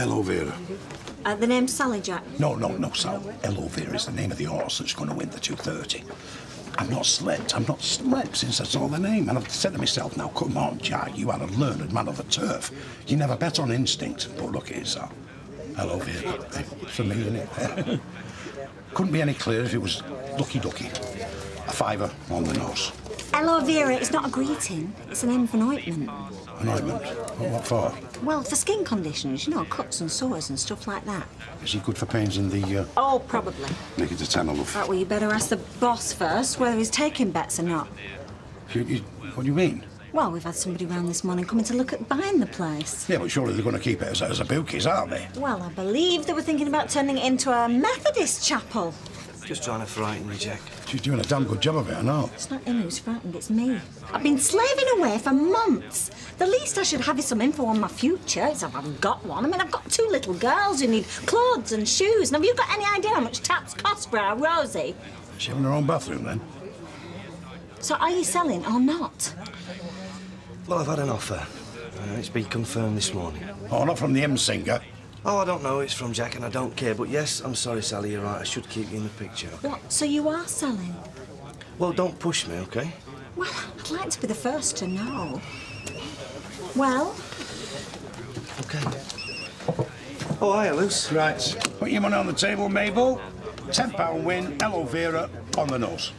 Hello, Vera. The name's Sally, Jack. No, Sal. Hello, Vera is the name of the horse that's going to win the 2:30. I've not slept since I saw the name. And I've said to myself, now, come on, Jack, you are a learned man of the turf. You never bet on instinct. But look at it, Sal. Hello, Vera. It's for me, innit? Couldn't be any clearer if it was Lucky Ducky. A fiver on the nose. Hello, Vera. It's not a greeting. It's a name of an ointment. An ointment? What for? Well, for skin conditions, you know, cuts and sores and stuff like that. Is it good for pains in the... Oh, probably. Make it a tenner, love. Right, well, you better ask the boss first whether he's taking bets or not. What do you mean? Well, we've had somebody round this morning coming to look at buying the place. Yeah, but surely they're going to keep it as a bookies, aren't they? Well, I believe they were thinking about turning it into a Methodist chapel. Just trying to frighten you, Jack. She's doing a damn good job of it, I know. It's not him who's frightened, it's me. I've been slaving away for months. The least I should have is some info on my future. It's if I've got one. I mean, I've got 2 little girls who need clothes and shoes. And have you got any idea how much taps cost for our Rosie? Is she having her own bathroom, then? So are you selling or not? Well, I've had an offer. It's been confirmed this morning. Oh, not from the M singer. Oh, I don't know. It's from Jack and I don't care. But yes, I'm sorry, Sally, you're right. I should keep you in the picture. What? So you are selling? Well, don't push me, OK? Well, I'd like to be the first to know. Well? OK. Oh, hiya, Luce. Right. Put your money on the table, Mabel. £10 win, hello, Vera, on the nose.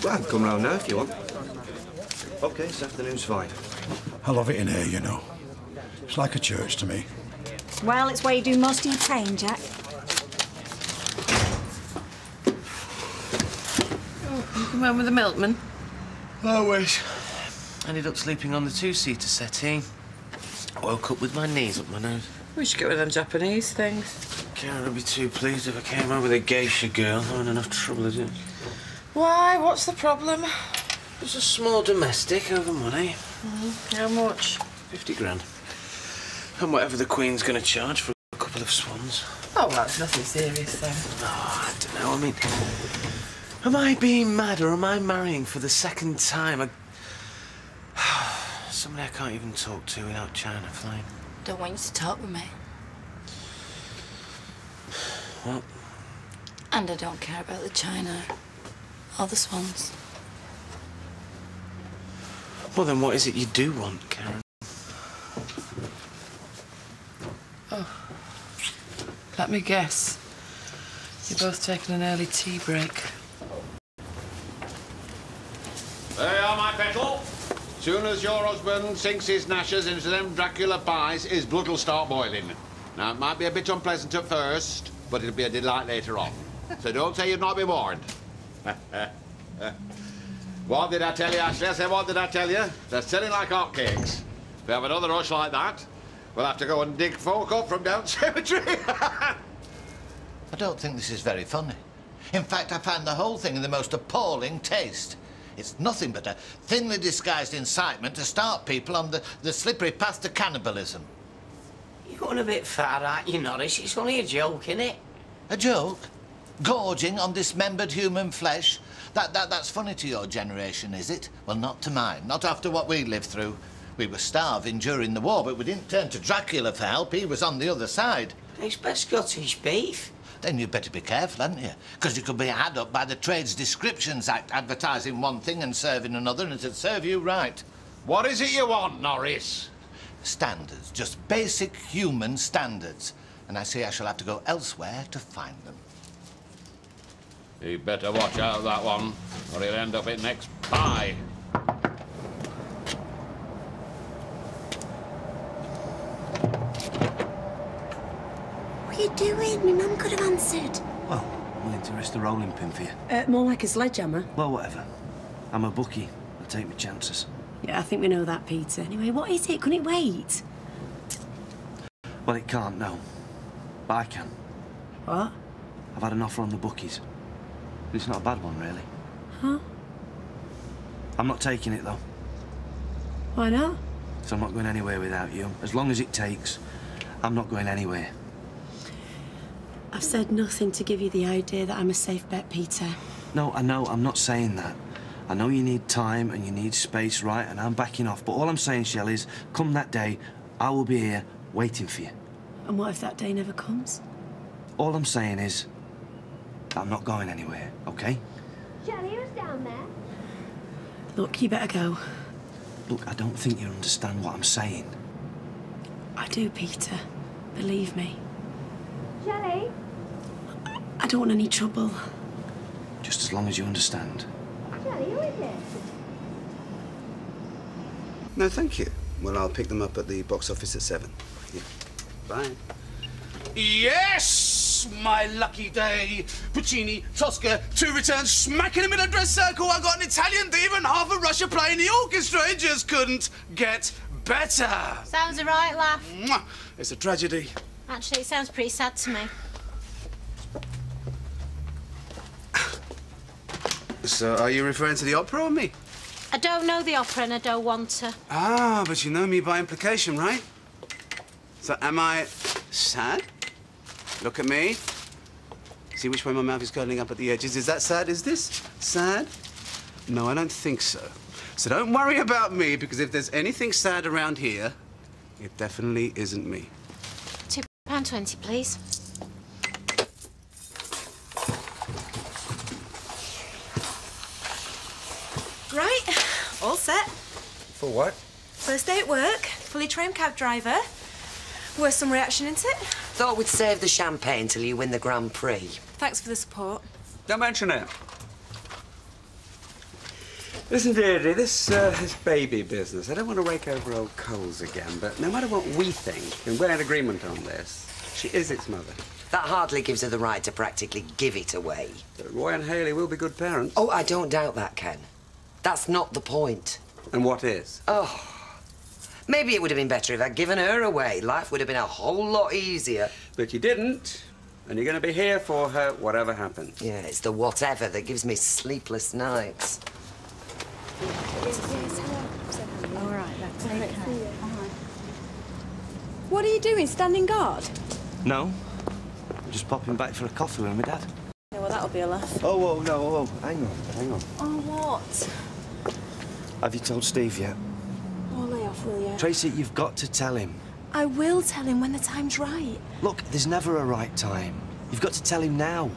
Well, I can come round now if you want. OK, this afternoon's fine. I love it in here, you know. It's like a church to me. Well, it's where you do most of your praying, Jack. Oh, you come home with the milkman? I wish. Ended up sleeping on the 2-seater settee. Woke up with my knees up my nose. We should get with them Japanese things. Karen would be too pleased if I came home with a geisha girl. I'm in enough trouble as it is. Why? What's the problem? It's a small domestic over money. How much? 50 grand. And whatever the Queen's going to charge for a couple of swans. Oh, that's nothing serious, then. Oh, I don't know. I mean, am I being mad or am I marrying for the second time? Somebody I can't even talk to without China flying. Don't want you to talk with me. What? And I don't care about the China or the swans. Well, then what is it you do want, Karen? Oh. Let me guess. You're both taking an early tea break. There you are, my petal. Soon as your husband sinks his gnashers into them Dracula pies, his blood will start boiling. Now, it might be a bit unpleasant at first, but it'll be a delight later on. So don't say you've not been warned. What did I tell you, Ashley? I said, what did I tell you? They're selling like hotcakes. If we have another rush like that, we'll have to go and dig folk up from down cemetery. I don't think this is very funny. In fact, I find the whole thing in the most appalling taste. It's nothing but a thinly disguised incitement to start people on the slippery path to cannibalism. You're going a bit far, aren't you, Norris? It's only a joke, innit? A joke? Gorging on dismembered human flesh? That's funny to your generation, is it? Well, not to mine. Not after what we lived through. We were starving during the war, but we didn't turn to Dracula for help. He was on the other side. It's best Scottish beef. Then you'd better be careful, hadn't you? Because you could be had up by the Trades Descriptions Act, advertising one thing and serving another, and it'd serve you right. What is it you want, Norris? Standards. Just basic human standards. And I see I shall have to go elsewhere to find them. You better watch out, that one, or he'll end up in next pie. What are you doing? My mum could have answered. Well, I'm willing to risk the rolling pin for you. More like a sledgehammer. Well, whatever. I'm a bookie. I take my chances. Yeah, I think we know that, Peter. Anyway, what is it? Couldn't it wait? Well, it can't, no. But I can. What? I've had an offer on the bookies. But it's not a bad one, really. Huh? I'm not taking it, though. Why not? So I'm not going anywhere without you. As long as it takes, I'm not going anywhere. I've said nothing to give you the idea that I'm a safe bet, Peter. No, I know. I'm not saying that. I know you need time and you need space, right? And I'm backing off. But all I'm saying, Shell, is come that day, I will be here waiting for you. And what if that day never comes? All I'm saying is that I'm not going anywhere, OK? Jelly, who's down there? Look, you better go. Look, I don't think you understand what I'm saying. I do, Peter. Believe me. Jelly? I don't want any trouble. Just as long as you understand. Jelly, who is it? No, thank you. Well, I'll pick them up at the box office at 7. Yeah. Bye. Yes! My lucky day. Puccini, Tosca, 2 returns, smack in the middle dress circle. I got an Italian diva and half of Russia playing the orchestra. It just couldn't get better. Sounds a right laugh. Mwah. It's a tragedy. Actually, it sounds pretty sad to me. So, are you referring to the opera or me? I don't know the opera and I don't want to. Ah, but you know me by implication, right? So, am I sad? Look at me. See which way my mouth is curling up at the edges? Is that sad? Is this sad? No, I don't think so. So don't worry about me, because if there's anything sad around here, it definitely isn't me. £2.20, please. Right, all set. For what? First day at work, fully trained cab driver. Worth some reaction, isn't it? Thought we'd save the champagne till you win the Grand Prix. Thanks for the support. Don't mention it. Listen, Deirdre, this baby business, I don't want to rake over old coals again, but no matter what we think, and we're in agreement on this, she is its mother. That hardly gives her the right to practically give it away. But Roy and Hayley will be good parents. Oh, I don't doubt that, Ken. That's not the point. And what is? Oh, maybe it would have been better if I'd given her away. Life would have been a whole lot easier. But you didn't, and you're going to be here for her, whatever happens. Yeah, it's the whatever that gives me sleepless nights. All right, that's okay. What are you doing, standing guard? No. I'm just popping back for a coffee with my dad. Yeah, well, that'll be a laugh. Oh, no, hang on. Oh, what? Have you told Steve yet? Oh, lay off, will you? Tracy, you've got to tell him. I will tell him when the time's right. Look, there's never a right time. You've got to tell him now.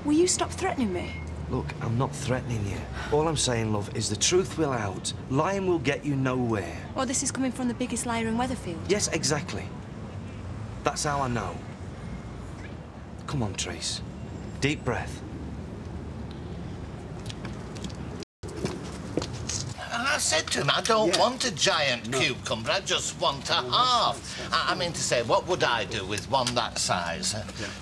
Will you stop threatening me? Look, I'm not threatening you. All I'm saying, love, is the truth will out. Lying will get you nowhere. Oh, this is coming from the biggest liar in Weatherfield. Yes, exactly. That's how I know. Come on, Trace. Deep breath. I said to him, I don't want a giant cucumber, I just want a half. I mean to say, what would I do with one that size?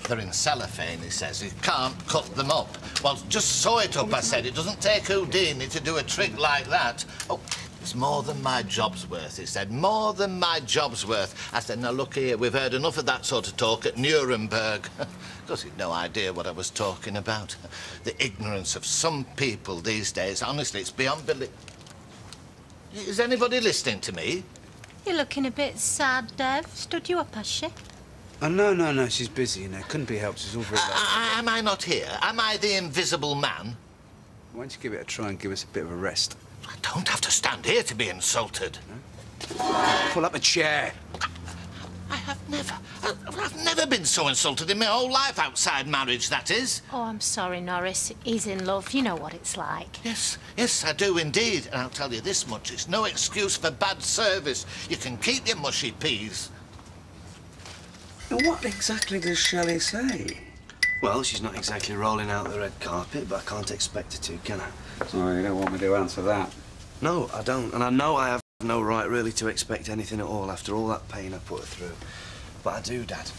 They're in cellophane, he says. You can't cut them up. Well, just sew it up, I said. It doesn't take Houdini to do a trick like that. Oh, it's more than my job's worth, he said. More than my job's worth. I said, now, look here, we've heard enough of that sort of talk at Nuremberg. Of course, he'd no idea what I was talking about. The ignorance of some people these days, honestly, it's beyond belief. Is anybody listening to me? You're looking a bit sad, Dev. Stood you up, has she? Oh, no, she's busy, you know. Couldn't be helped, she's all very late. Am I not here? Am I the invisible man? Why don't you give it a try and give us a bit of a rest? I don't have to stand here to be insulted. Pull up a chair. I've never been so insulted in my whole life, outside marriage, that is. Oh, I'm sorry, Norris. He's in love. You know what it's like. Yes, I do indeed. And I'll tell you this much, it's no excuse for bad service. You can keep your mushy peas. Now, what exactly does Shelley say? Well, she's not exactly rolling out the red carpet, but I can't expect her to, can I? Oh, you don't want me to answer that? No, I don't. And I know I have no right, really, to expect anything at all after all that pain I put her through. But I do, Dad.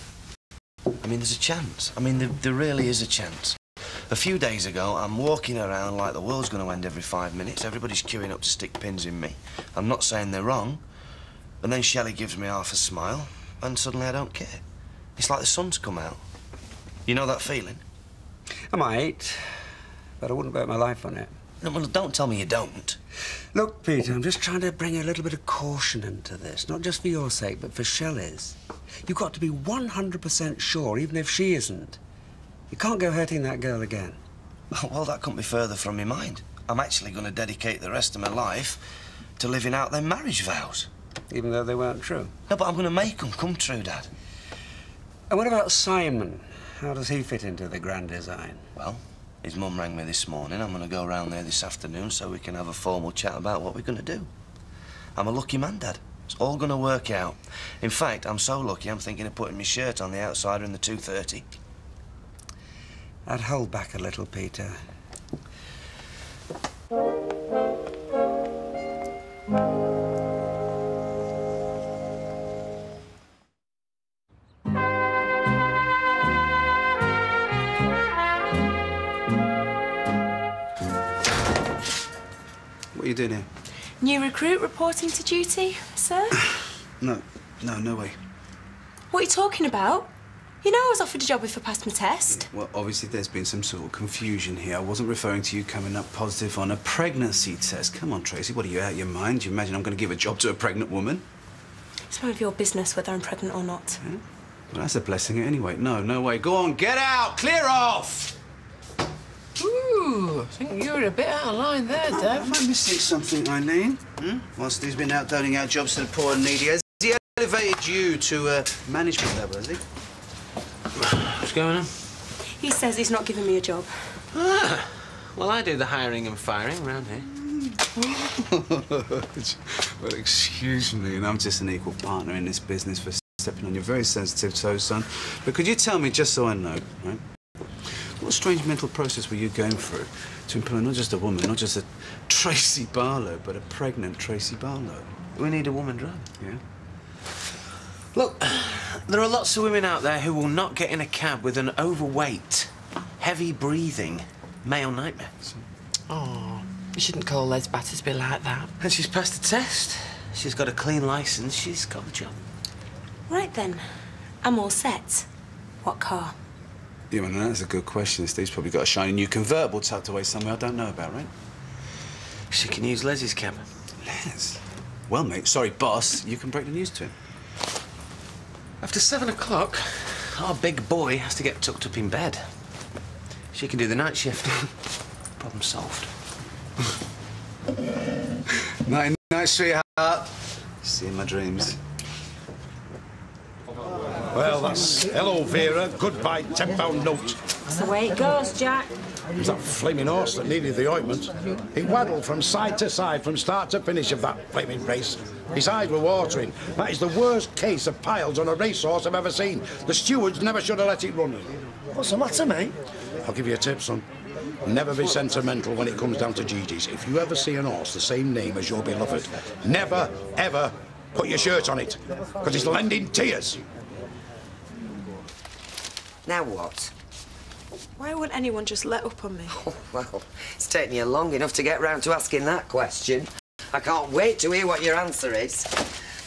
I mean, there's a chance. I mean, there really is a chance. A few days ago, I'm walking around like the world's going to end every 5 minutes. Everybody's queuing up to stick pins in me. I'm not saying they're wrong. And then Shelley gives me half a smile, and suddenly I don't care. It's like the sun's come out. You know that feeling? I might, but I wouldn't bet my life on it. No, well, don't tell me you don't. Look, Peter, I'm just trying to bring a little bit of caution into this, not just for your sake, but for Shelley's. You've got to be 100% sure, even if she isn't. You can't go hurting that girl again. Well, that couldn't be further from my mind. I'm actually going to dedicate the rest of my life to living out them marriage vows. Even though they weren't true? No, but I'm going to make them come true, Dad. And what about Simon? How does he fit into the grand design? Well, his mum rang me this morning. I'm going to go round there this afternoon so we can have a formal chat about what we're going to do. I'm a lucky man, Dad. It's all going to work out. In fact, I'm so lucky I'm thinking of putting my shirt on the outsider in the 2:30. I'd hold back a little, Peter. What are you doing here? New recruit reporting to duty, sir? No way. What are you talking about? You know I was offered a job if I passed my test. Well, obviously there's been some sort of confusion here. I wasn't referring to you coming up positive on a pregnancy test. Come on, Tracy, what are you, out of your mind? Do you imagine I'm going to give a job to a pregnant woman? It's none of your business whether I'm pregnant or not. Yeah? Well, that's a blessing anyway. No way. Go on, get out! Clear off! Ooh, I think you were a bit out of line there, Dad. Am I missing something, Eileen? Whilst he's been out doling out jobs to the poor and needy, has he elevated you to management level, has he? What's going on? He says he's not giving me a job. Ah, well, I do the hiring and firing around here. Well, excuse me, and I'm just an equal partner in this business for stepping on your very sensitive toes, son. But could you tell me, just so I know, right? What strange mental process were you going through to employ not just a woman, not just a Tracy Barlow, but a pregnant Tracy Barlow? We need a woman driver. Yeah? Look, there are lots of women out there who will not get in a cab with an overweight, heavy-breathing male nightmare. Oh, you shouldn't call Les Battersby like that. And she's passed the test. She's got a clean licence. She's got the job. Right then. I'm all set. What car? Yeah, well, that's a good question. Steve's probably got a shiny new convertible tucked away somewhere I don't know about, right? She can use Les's cab. Les? Well, mate, sorry, boss, you can break the news to him. After 7 o'clock, our big boy has to get tucked up in bed. She can do the night shift. Problem solved. Night, sweetheart. See you in my dreams. Well, that's... Hello, Vera. Goodbye, £10 note. That's the way it goes, Jack. It was that flaming horse that needed the ointment. He waddled from side to side, from start to finish of that flaming race. His eyes were watering. That is the worst case of piles on a racehorse I've ever seen. The stewards never should have let it run. What's the matter, mate? I'll give you a tip, son. Never be sentimental when it comes down to Gigi's. If you ever see an horse the same name as your beloved, never, ever put your shirt on it, because it's lending tears. Now what? Why won't anyone just let up on me? Oh, well, it's taken you long enough to get round to asking that question. I can't wait to hear what your answer is.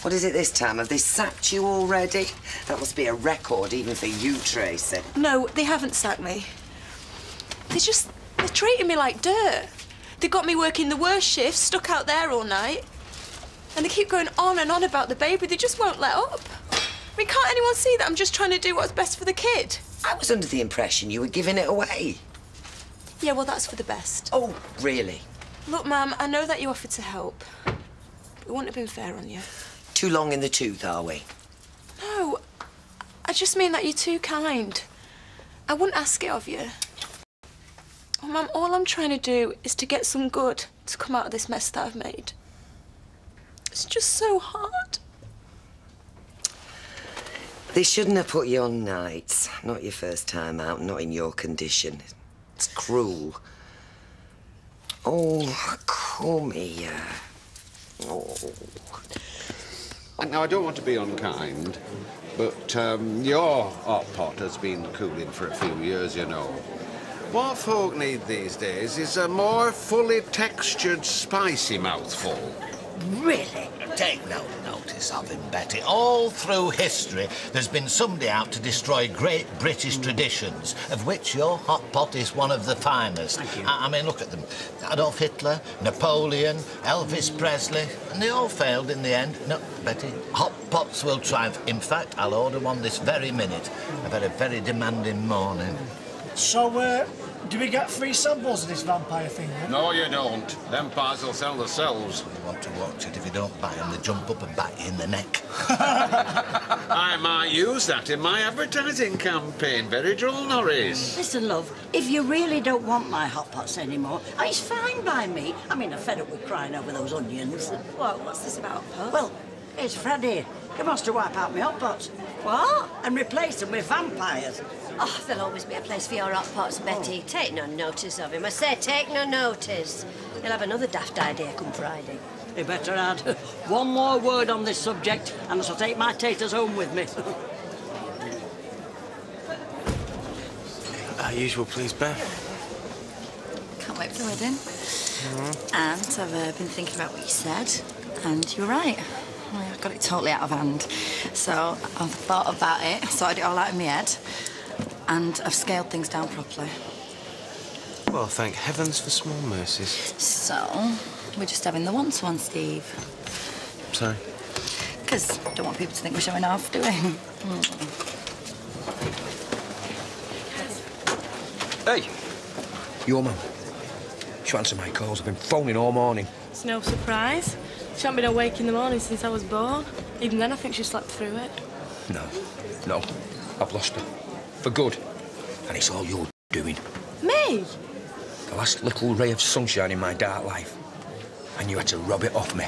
What is it this time? Have they sacked you already? That must be a record even for you, Tracy. No, they haven't sacked me. They're treating me like dirt. They got me working the worst shifts, stuck out there all night. And they keep going on and on about the baby. They just won't let up. I mean, can't anyone see that I'm just trying to do what's best for the kid? I was under the impression you were giving it away. Yeah, well, that's for the best. Oh, really? Look, Ma'am, I know that you offered to help. It wouldn't have been fair on you. Too long in the tooth, are we? No, I just mean that you're too kind. I wouldn't ask it of you. Oh, Ma'am, all I'm trying to do is to get some good to come out of this mess that I've made. It's just so hard. They shouldn't have put you on nights. Not your first time out, not in your condition. It's cruel. Oh, come here. Oh. Now, I don't want to be unkind, but your hot pot has been cooling for a few years, you know. What folk need these days is a more fully textured, spicy mouthful. Really? Take no notice of him, Betty. All through history, there's been somebody out to destroy great British traditions, of which your hot pot is one of the finest. Thank you. I mean, look at them. Adolf Hitler, Napoleon, Elvis Presley, and they all failed in the end. No, Betty, hot pots will triumph. In fact, I'll order one this very minute. I've had a very demanding morning. So, Do we get free samples of this vampire thing, then? No, you don't. Them pies will sell themselves. You want to watch it. If you don't buy them, they jump up and bite you in the neck. I might use that in my advertising campaign. Very droll, Norris. Listen, love, if you really don't want my hot pots anymore, it's fine by me. I mean, I'm fed up with crying over those onions. What? What's this about, Pop? Well, it's Freddie. He wants to wipe out my hot pots. What? And replace them with vampires. Oh, there'll always be a place for your hot pots, Betty. Take no notice of him. I say, take no notice. He'll have another daft idea come Friday. You better add one more word on this subject, and I shall take my taters home with me. Usual, please, Beth. Can't wait for the wedding. And I've been thinking about what you said, and you're right. I got it totally out of hand. So I've thought about it, sorted it all out in my head, and I've scaled things down properly. Well, thank heavens for small mercies. So, we're just having the one-to-one, Steve. Sorry? Because I don't want people to think we're showing off, do we? Hey! Your mum. She answered my calls. I've been phoning all morning. It's no surprise. She hasn't been awake in the morning since I was born. Even then, I think she slept through it. No. I've lost her. For good. And it's all you're doing. Me? The last little ray of sunshine in my dark life. And you had to rob it off me.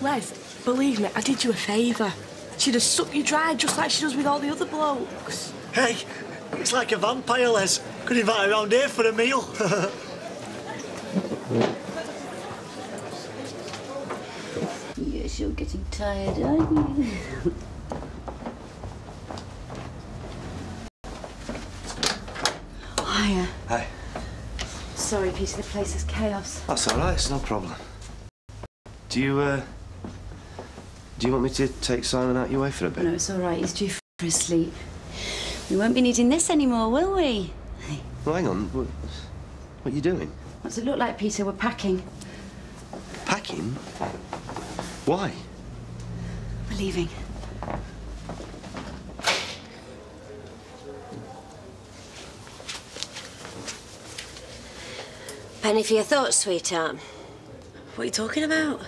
Les, believe me, I did you a favour. She'd have sucked you dry just like she does with all the other blokes. Hey, it's like a vampire, Les. Could invite her round here for a meal. Yes, you're getting tired, aren't you? Hiya. Hi. Sorry, Peter, the place is chaos. That's all right, it's no problem. Do you want me to take Simon out your way for a bit? No, it's all right. He's due for his sleep. We won't be needing this anymore, will we? Well, hang on. What are you doing? What's it look like, Peter? We're packing. Packing? Why? We're leaving. Penny for your thoughts, sweetheart. What are you talking about?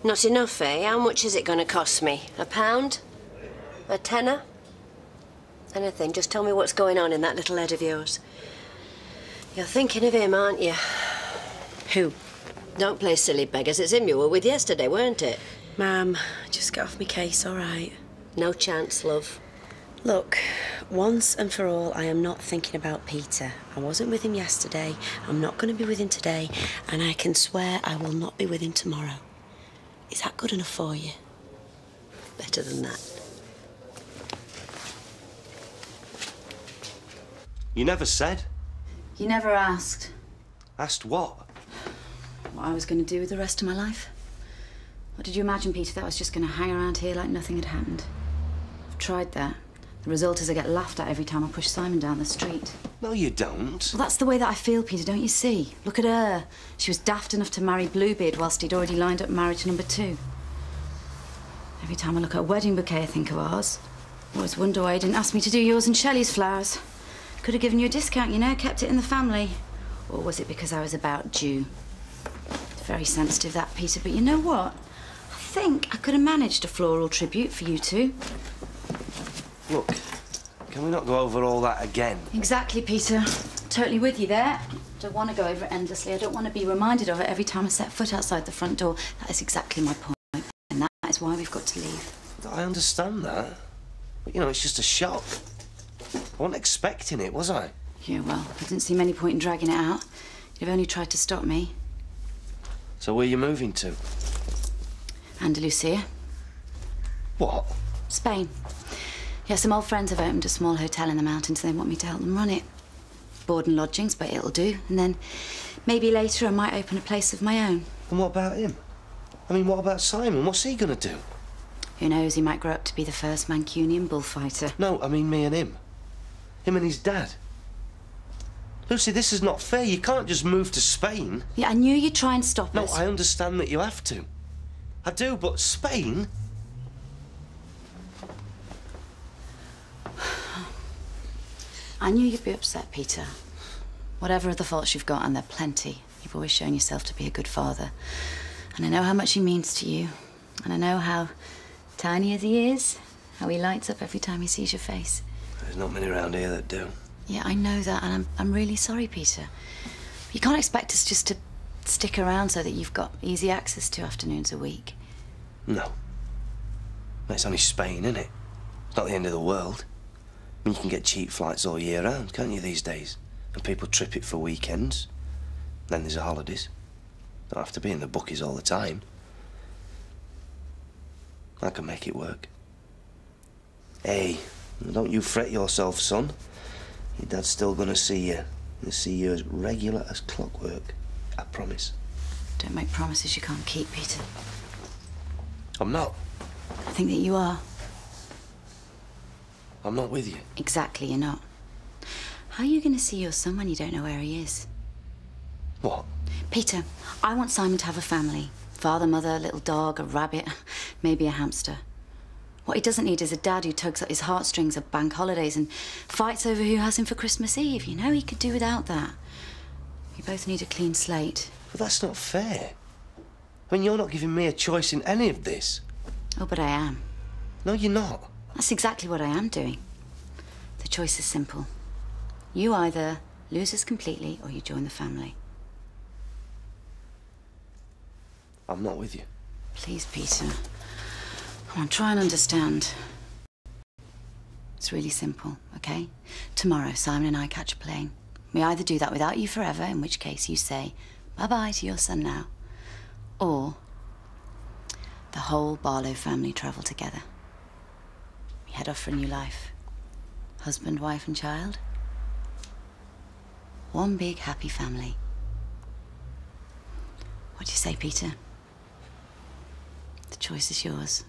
Not enough, eh? How much is it going to cost me? £1? A tenner? Anything. Just tell me what's going on in that little head of yours. You're thinking of him, aren't you? Who? Don't play silly beggars. It's him you were with yesterday, weren't it? Ma'am, just get off me case, all right? No chance, love. Look, once and for all, I am not thinking about Peter. I wasn't with him yesterday, I'm not going to be with him today, and I can swear I will not be with him tomorrow. Is that good enough for you? Better than that. You never said. You never asked Asked what? what I was going to do with the rest of my life. What did you imagine, Peter, that I was just going to hang around here like nothing had happened? I've tried that. The result is I get laughed at every time I push Simon down the street. No, you don't. Well, that's the way that I feel, Peter, don't you see? Look at her. She was daft enough to marry Bluebeard whilst he'd already lined up marriage number 2. Every time I look at a wedding bouquet, I think of ours. I always wonder why he didn't ask me to do yours and Shelley's flowers. Could have given you a discount, you know, kept it in the family. Or was it because I was about due? It's very sensitive, that, Peter, but you know what? I think I could have managed a floral tribute for you two. Look, can we not go over all that again? Exactly, Peter. Totally with you there. Don't want to go over it endlessly. I don't want to be reminded of it every time I set foot outside the front door. That is exactly my point, and that is why we've got to leave. I understand that. But, you know, it's just a shock. I wasn't expecting it, was I? Yeah, well, I didn't see any point in dragging it out. You've only tried to stop me. So where are you moving to? Andalusia. What? Spain. Yeah, some old friends have opened a small hotel in the mountains and they want me to help them run it. Board and lodgings, but it'll do. And then maybe later I might open a place of my own. And what about him? I mean, what about Simon? What's he going to do? Who knows, he might grow up to be the first Mancunian bullfighter. No, I mean me and him. Him and his dad. Lucy, this is not fair. You can't just move to Spain. Yeah, I knew you'd try and stop us. No, I understand that you have to. I do, but Spain? I knew you'd be upset, Peter. Whatever other faults you've got, and they're plenty, you've always shown yourself to be a good father. And I know how much he means to you. And I know how tiny as he is, how he lights up every time he sees your face. There's not many around here that do. Yeah, I know that, and I'm really sorry, Peter. You can't expect us just to stick around so that you've got easy access 2 afternoons a week. No. It's only Spain, isn't it? It's not the end of the world. I mean, you can get cheap flights all year round, can't you, these days? And people trip it for weekends. Then there's the holidays. Don't have to be in the bookies all the time. I can make it work. Hey, don't you fret yourself, son. Your dad's still gonna see you. He'll see you as regular as clockwork. I promise. Don't make promises you can't keep, Peter. I'm not. I think that you are. I'm not with you. Exactly, you're not. How are you going to see your son when you don't know where he is? What? Peter, I want Simon to have a family. Father, mother, a little dog, a rabbit, maybe a hamster. What he doesn't need is a dad who tugs at his heartstrings at bank holidays and fights over who has him for Christmas Eve. You know, he could do without that. You both need a clean slate. But that's not fair. I mean, you're not giving me a choice in any of this. Oh, but I am. No, you're not. That's exactly what I am doing. The choice is simple. You either lose us completely or you join the family. I'm not with you. Please, Peter. Come on, try and understand. It's really simple, okay? Tomorrow, Simon and I catch a plane. We either do that without you forever, in which case you say bye-bye to your son now, or the whole Barlow family travel together. We head off for a new life. Husband, wife and child. One big happy family. What do you say, Peter? The choice is yours.